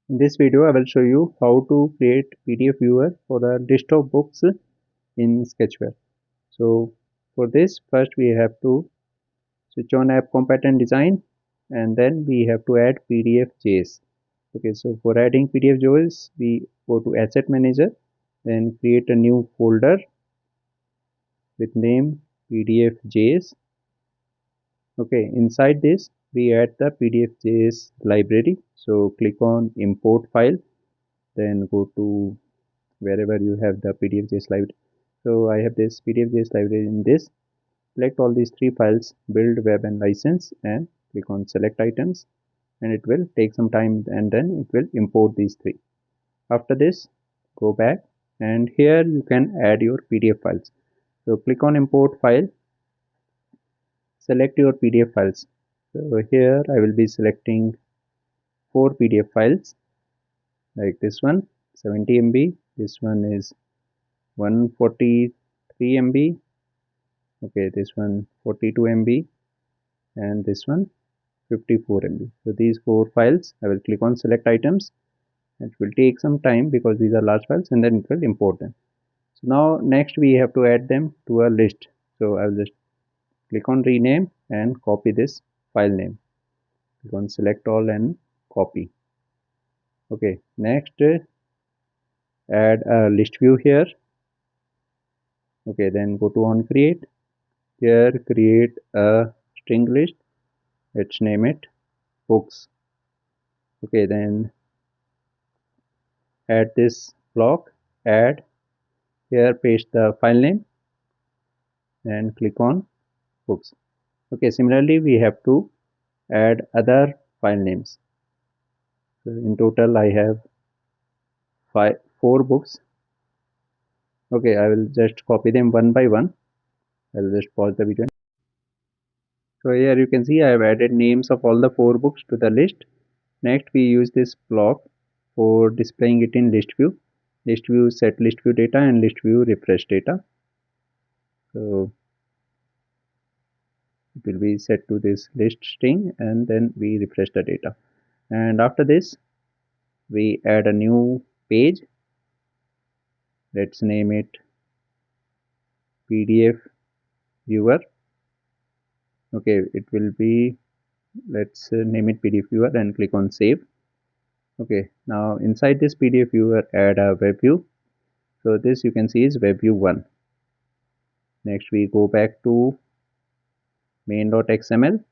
In this video, I will show you how to create PDF viewer for a list of books in Sketchware. So for this, first we have to switch on app component design, and then we have to add pdf.js. Okay, so for adding pdf.js, we go to asset manager, then create a new folder with name pdf.js. Okay, inside this we add the pdf.js library. So click on import file, then go to wherever you have the pdf.js library. So I have this pdf.js library in this. Select all these three files, build, web and license, and click on select items, and it will take some time and then it will import these three. After this, go back and here you can add your pdf files. So click on import file, select your pdf files. So here I will be selecting 4 pdf files like this one 70 MB, this one is 143 MB, okay, this one 42 MB, and this one 54 MB. So these 4 files, I will click on select items. It will take some time because these are large files, and then it will import them. So now next we have to add them to a list. So I will just click on rename and copy this file name. Click on select all and copy. Okay, next add a list view here. Okay, then go to on create. Here create a string list. Let's name it books. Okay, then add this block, add, here paste the file name and click on books. Okay, similarly we have to add other file names. So in total I have 4 books. Okay, I will just copy them one by one. I will just pause the video. So here you can see I have added names of all the 4 books to the list. Next we use this block for displaying it in list view. List view set list view data and list view refresh data. So it will be set to this list string and then we refresh the data. And after this we add a new page. Let's name it pdf viewer. Okay, it will be, let's name it pdf viewer and click on save. Okay, now inside this pdf viewer add a web view. So this you can see is web view 1. Next we go back to main.xml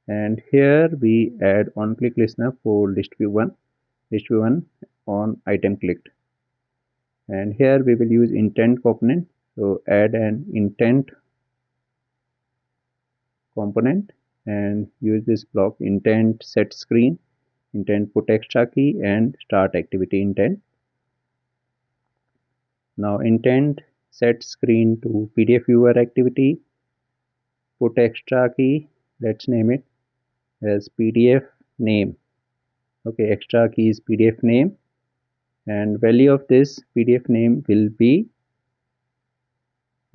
and here we add on click listener for list view 1 on item clicked, and here we will use intent component. So add an intent component and use this block intent set screen, intent put extra key and start activity intent. Now intent set screen to pdf viewer activity, put extra key, let's name it as pdf name. Okay, extra key is pdf name and value of this pdf name will be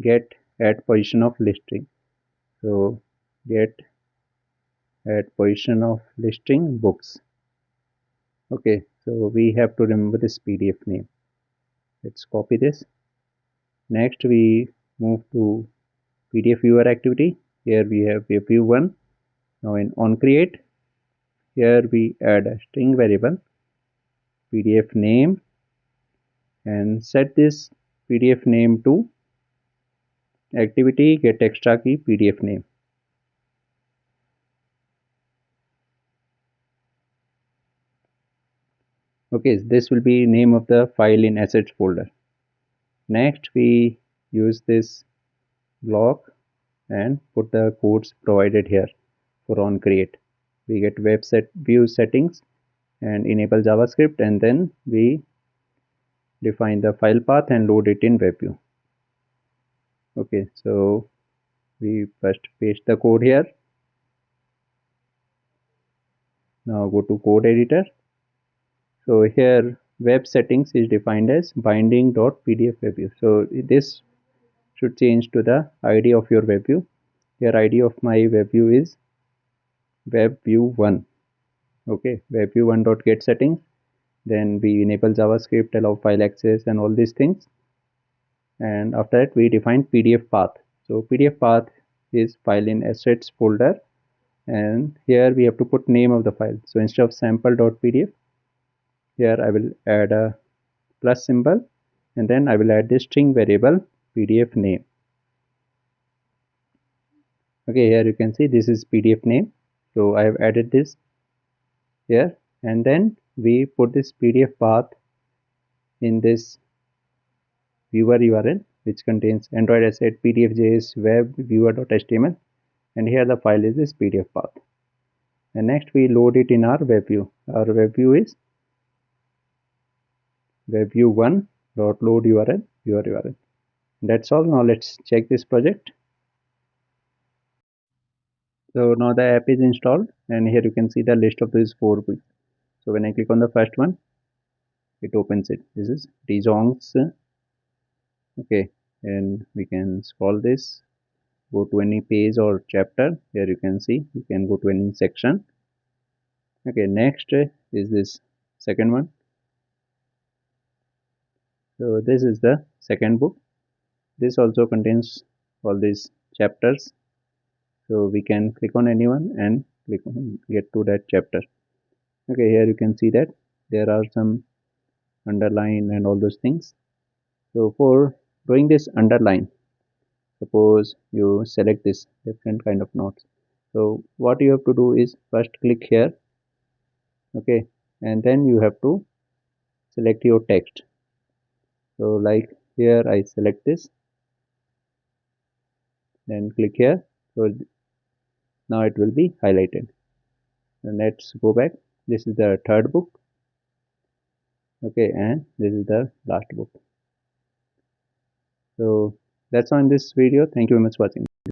get at position of listing. So get at position of listing books. Okay, so we have to remember this pdf name. Let's copy this. Next we move to pdf viewer activity. Here we have view 1. Now in on create, here we add a string variable pdf name and set this pdf name to activity get extra key pdf name. Okay, this will be name of the file in assets folder. Next we use this block and put the codes provided here for on create. We get web set view settings and enable JavaScript, and then we define the file path and load it in web view. Okay, so we first paste the code here. Now go to code editor. So here web settings is defined as binding.pdf webview. So this should change to the ID of your web view. Here ID of my web view is web view 1. Okay, web view 1.get settings. then we enable JavaScript, allow file access and all these things. And after that we define PDF path. So PDF path is file in assets folder, and here we have to put name of the file. So instead of sample.pdf, here I will add a plus symbol, and then I will add the string variable PDF name. Okay, here you can see this is PDF name. So I have added this here, and then we put this PDF path in this viewer URL, which contains Android asset pdf.js web viewer.html, and here the file is this PDF path. And next we load it in our web view. Our web view is web view 1 dot load URL viewer URL. That's all. Now let's check this project. So now the app is installed, and here you can see the list of these 4 books. So when I click on the first one, it opens it. This is Dijon's. Okay, and we can scroll this, go to any page or chapter. Here you can see you can go to any section. Okay, next is this second one. So this is the second book. This also contains all these chapters. So we can click on anyone and click on get to that chapter. Okay, here you can see that there are some underline and all those things. So for doing this underline, suppose you select this different kind of notes. So what you have to do is first click here. Okay, and then you have to select your text. So like here I select this, then click here. So now it will be highlighted. And let's go back. This is the third book. Okay, and this is the last book. So that's all in this video. Thank you very much for watching.